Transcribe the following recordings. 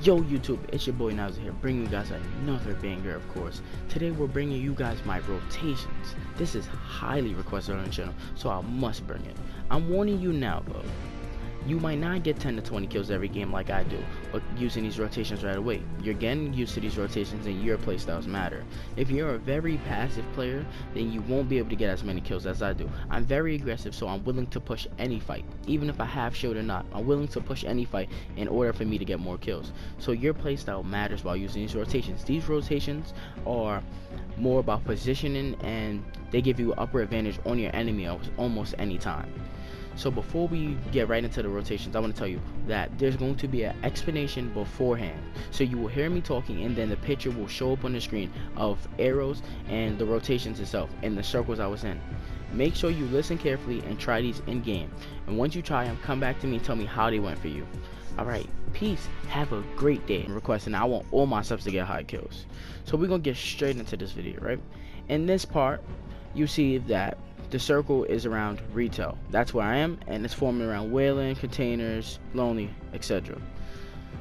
Yo YouTube, it's your boy Now's here, bringing you guys another banger, of course. Today we're bringing you guys my rotations. This is highly requested on the channel, so I must bring it. I'm warning you now though, you might not get 10 to 20 kills every game like I do, but using these rotations right away. You're getting used to these rotations and your playstyles matter. If you're a very passive player, then you won't be able to get as many kills as I do. I'm very aggressive, so I'm willing to push any fight. Even if I have shield or not, I'm willing to push any fight in order for me to get more kills. So your playstyle matters while using these rotations. These rotations are more about positioning, and they give you upper advantage on your enemy almost any time. So before we get right into the rotations, I want to tell you that there's going to be an explanation beforehand. So you will hear me talking, and then the picture will show up on the screen of arrows and the rotations itself and the circles I was in. Make sure you listen carefully and try these in game. And once you try them, come back to me and tell me how they went for you. Alright, peace. Have a great day. I'm requesting I want all my subs to get high kills. So we're going to get straight into this video, right? In this part, you see that the circle is around retail. That's where I am, and it's forming around Whaling, containers, lonely, etc.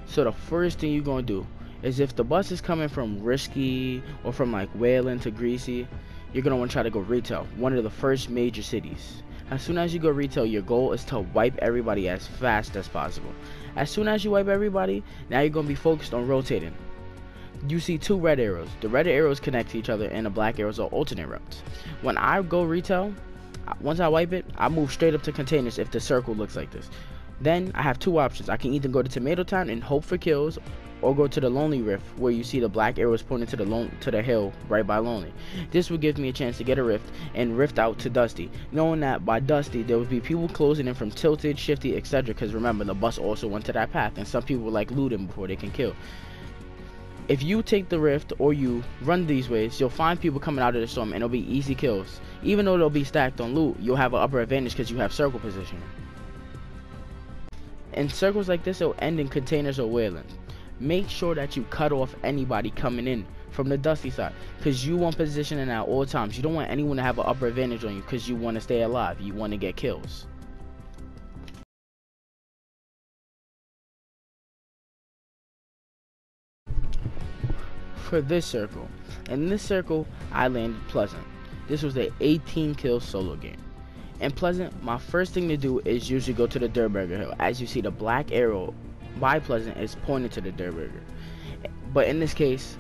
So the first thing you're gonna do is, if the bus is coming from Risky or from like Whaling to Greasy, you're gonna want to try to go retail, one of the first major cities. As soon as you go retail, your goal is to wipe everybody as fast as possible. As soon as you wipe everybody, now you're gonna be focused on rotating. You see two red arrows. The red arrows connect to each other, and the black arrows are alternate routes. When I go retail, once I wipe it, I move straight up to containers if the circle looks like this. Then I have two options. I can either go to Tomato Town and hope for kills, or go to the Lonely Rift, where you see the black arrows pointing to the hill right by Lonely. This will give me a chance to get a rift and rift out to Dusty, knowing that by Dusty there will be people closing in from Tilted, Shifty, etc. Because remember, the bus also went to that path, and some people like looting before they can kill. If you take the rift or you run these ways, you'll find people coming out of the storm, and it'll be easy kills. Even though they'll be stacked on loot, you'll have an upper advantage because you have circle positioning. In circles like this, it'll end in containers or Whaling. Make sure that you cut off anybody coming in from the Dusty side, because you want positioning at all times. You don't want anyone to have an upper advantage on you, because you want to stay alive. You want to get kills. For this circle, in this circle I landed Pleasant. This was a 18 kill solo game. In Pleasant, my first thing to do is usually go to the Durburger Hill. As you see, the black arrow by Pleasant is pointing to the Durburger. But in this case,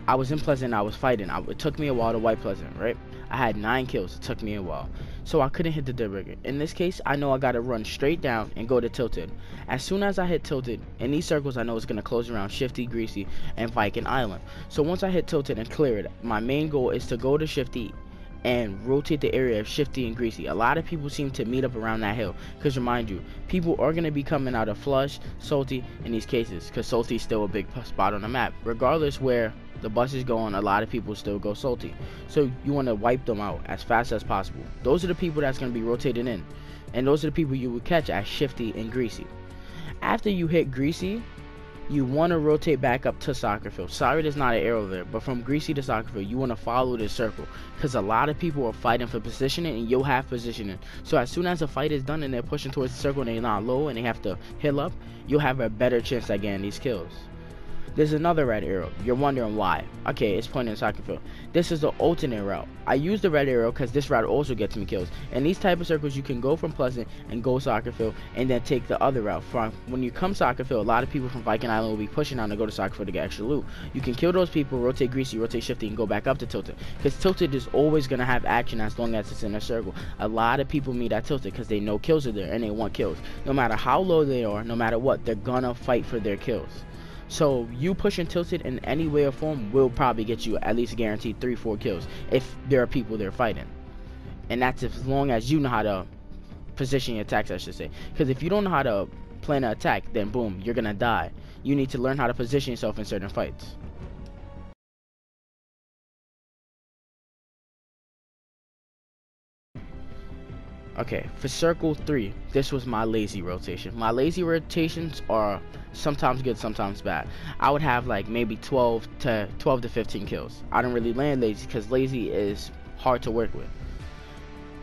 I was in Pleasant, I was fighting. It took me a while to wipe Pleasant, right? I had 9 kills, it took me a while. So I couldn't hit the Durburger. In this case, I know I gotta run straight down and go to Tilted. As soon as I hit Tilted, in these circles I know it's gonna close around Shifty, Greasy, and Viking Island. So once I hit Tilted and clear it, my main goal is to go to Shifty and rotate the area of Shifty and Greasy. A lot of people seem to meet up around that hill, because remind you, people are going to be coming out of Flush, Salty in these cases, because Salty is still a big spot on the map. Regardless where the bus is going, a lot of people still go Salty. So you want to wipe them out as fast as possible. Those are the people that's going to be rotated in, and those are the people you would catch as Shifty and Greasy. After you hit Greasy, you want to rotate back up to Soccer Field. Sorry there's not an arrow there, but from Greasy to Soccer Field, you want to follow this circle, because a lot of people are fighting for positioning, and you'll have positioning. So as soon as a fight is done and they're pushing towards the circle and they're not low and they have to heal up, you'll have a better chance at getting these kills. There's another red arrow. You're wondering why. Okay, it's pointing to Soccer Field. This is the alternate route. I use the red arrow because this route also gets me kills. In these type of circles, you can go from Pleasant and go Soccer Field, and then take the other route. From when you come Soccer Field, a lot of people from Viking Island will be pushing on to go to Soccer Field to get extra loot. You can kill those people, rotate Greasy, rotate Shifty, and go back up to Tilted, because Tilted is always going to have action as long as it's in a circle. A lot of people meet at Tilted because they know kills are there and they want kills. No matter how low they are, no matter what, they're gonna fight for their kills. So you pushing Tilted in any way or form will probably get you at least guaranteed 3-4 kills if there are people there fighting. And that's as long as you know how to position your attacks, I should say. Because if you don't know how to plan an attack, then boom, you're gonna die. You need to learn how to position yourself in certain fights. Okay, for circle 3, this was my lazy rotation. My lazy rotations are sometimes good, sometimes bad. I would have like maybe 12 to 15 kills. I don't really land lazy because lazy is hard to work with.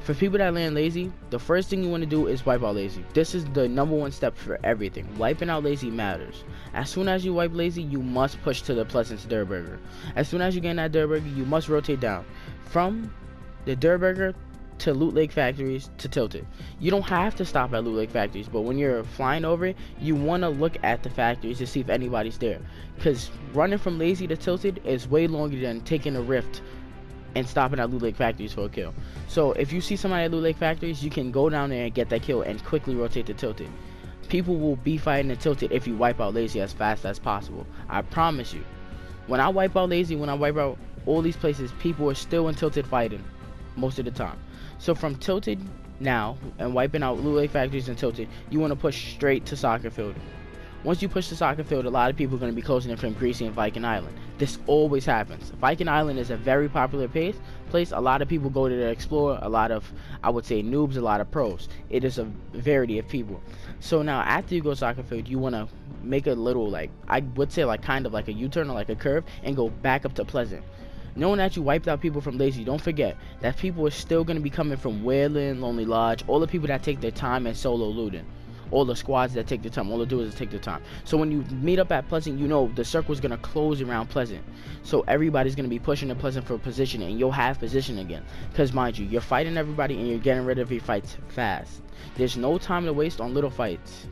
For people that land lazy, the first thing you want to do is wipe out lazy. This is the #1 step for everything. Wiping out lazy matters. As soon as you wipe lazy, you must push to the Pleasance Dirt Burger. As soon as you get in that Dirt Burger, you must rotate down from the Dirt Burger to Loot Lake Factories to Tilted. You don't have to stop at Loot Lake Factories, but when you're flying over it, you want to look at the factories to see if anybody's there. Because running from lazy to Tilted is way longer than taking a rift and stopping at Loot Lake Factories for a kill. So if you see somebody at Loot Lake Factories, you can go down there and get that kill and quickly rotate to Tilted. People will be fighting at Tilted if you wipe out lazy as fast as possible. I promise you. When I wipe out lazy, when I wipe out all these places, people are still in Tilted fighting most of the time. So from Tilted now and wiping out Loot Lake Factories and Tilted, you want to push straight to Soccer Field. Once you push the Soccer Field, a lot of people are going to be closing in from Greasy and Viking Island. This always happens. Viking Island is a very popular place. A lot of people go to explore. A lot of, I would say, noobs, a lot of pros. It is a variety of people. So now after you go Soccer Field, you want to make a little, like, I would say, like, kind of like a U-turn or like a curve and go back up to Pleasant. Knowing that you wiped out people from lazy, don't forget that people are still going to be coming from Wayland, Lonely Lodge, all the people that take their time and solo looting. All the squads that take their time, all they do is take their time. So when you meet up at Pleasant, you know the circle's going to close around Pleasant. So everybody's going to be pushing to Pleasant for position, and you'll have position again. Because mind you, you're fighting everybody and you're getting rid of your fights fast. There's no time to waste on little fights.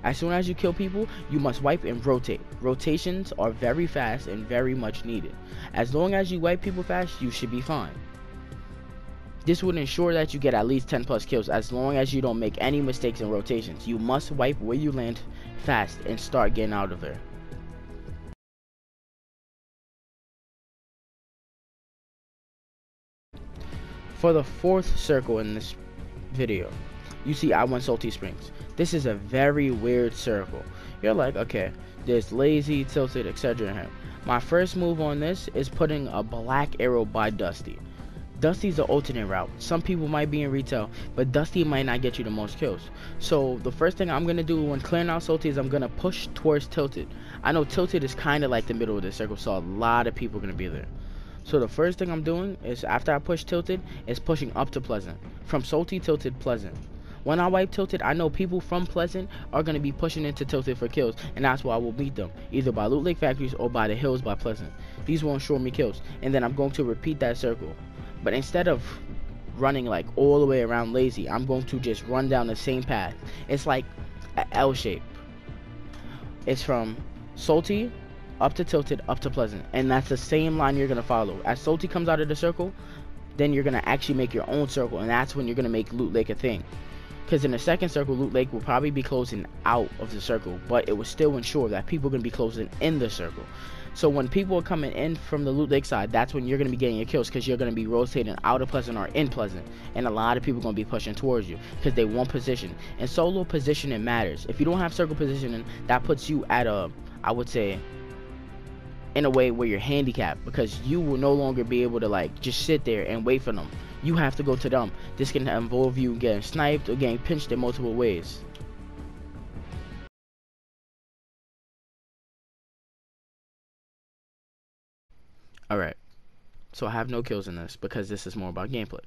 As soon as you kill people, you must wipe and rotate. Rotations are very fast and very much needed. As long as you wipe people fast, you should be fine. This would ensure that you get at least 10 plus kills as long as you don't make any mistakes in rotations. You must wipe where you land fast and start getting out of there. For the 4th circle in this video, you see I want Salty Springs. This is a very weird circle. You're like, okay, there's lazy, tilted, etc. in here. My first move on this is putting a black arrow by Dusty. Dusty's the alternate route. Some people might be in retail, but Dusty might not get you the most kills. So the first thing I'm going to do when clearing out Salty is I'm going to push towards Tilted. I know Tilted is kind of like the middle of the circle, so a lot of people are going to be there. So the first thing I'm doing is after I push Tilted is pushing up to Pleasant. From Salty, Tilted, Pleasant. When I wipe Tilted, I know people from Pleasant are going to be pushing into Tilted for kills, and that's where I will beat them, either by Loot Lake Factories or by the hills by Pleasant. These will ensure me kills, and then I'm going to repeat that circle. But instead of running like all the way around lazy, I'm going to just run down the same path. It's like an L shape. It's from Salty up to Tilted up to Pleasant, and that's the same line you're going to follow. As Salty comes out of the circle, then you're going to actually make your own circle, and that's when you're going to make Loot Lake a thing. Because in the second circle, Loot Lake will probably be closing out of the circle, but it will still ensure that people are going to be closing in the circle. So when people are coming in from the Loot Lake side, that's when you're going to be getting your kills, because you're going to be rotating out of Pleasant or in Pleasant. And a lot of people are going to be pushing towards you because they want position. And solo positioning matters. If you don't have circle positioning, that puts you at a, I would say, in a way where you're handicapped, because you will no longer be able to like just sit there and wait for them. You have to go to them. This can involve you getting sniped or getting pinched in multiple ways. Alright, so I have no kills in this because this is more about gameplay.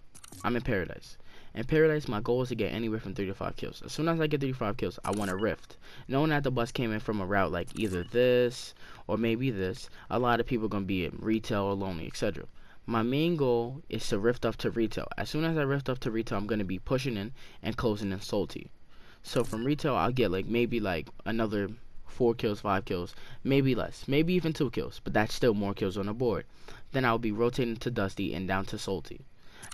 I'm in Paradise. In Paradise, my goal is to get anywhere from 3 to 5 kills. As soon as I get 3 to 5 kills, I want a rift. Knowing that the bus came in from a route like either this or maybe this, a lot of people are going to be in retail or lonely, etc. My main goal is to rift up to retail. As soon as I rift up to retail, I'm going to be pushing in and closing in Salty. So from retail, I'll get like maybe like another 4 kills, 5 kills, maybe less, maybe even 2 kills, but that's still more kills on the board. Then I'll be rotating to Dusty and down to Salty.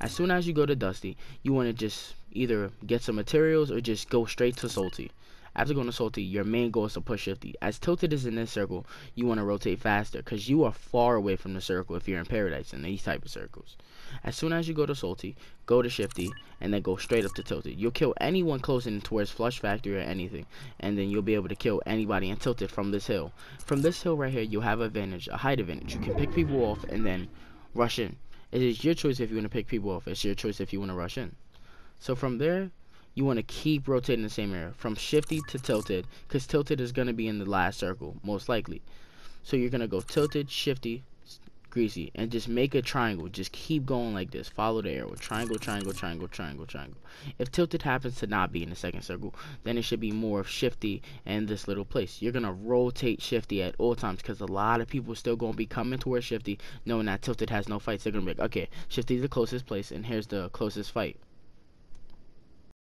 As soon as you go to Dusty, you want to just either get some materials or just go straight to Salty. After going to Salty, your main goal is to push Shifty. As Tilted is in this circle, you want to rotate faster because you are far away from the circle if you're in Paradise in these type of circles. As soon as you go to Salty, go to Shifty, and then go straight up to Tilted. You'll kill anyone closing towards Flush Factory or anything, and then you'll be able to kill anybody in Tilted from this hill. From this hill right here, you'll have advantage, a height advantage. You can pick people off and then rush in. It is your choice if you want to pick people off. It's your choice if you want to rush in. So from there, you want to keep rotating the same area from Shifty to Tilted, because Tilted is going to be in the last circle most likely. So you're going to go Tilted, Shifty, Greasy, and just make a triangle. Just keep going like this. Follow the arrow. Triangle, triangle, triangle, triangle, triangle. If tilted happens to not be in the second circle, then it should be more of Shifty and this little place. You're gonna rotate Shifty at all times because a lot of people still gonna be coming towards Shifty, knowing that tilted has no fights. They're gonna be like, okay, Shifty's the closest place, and here's the closest fight.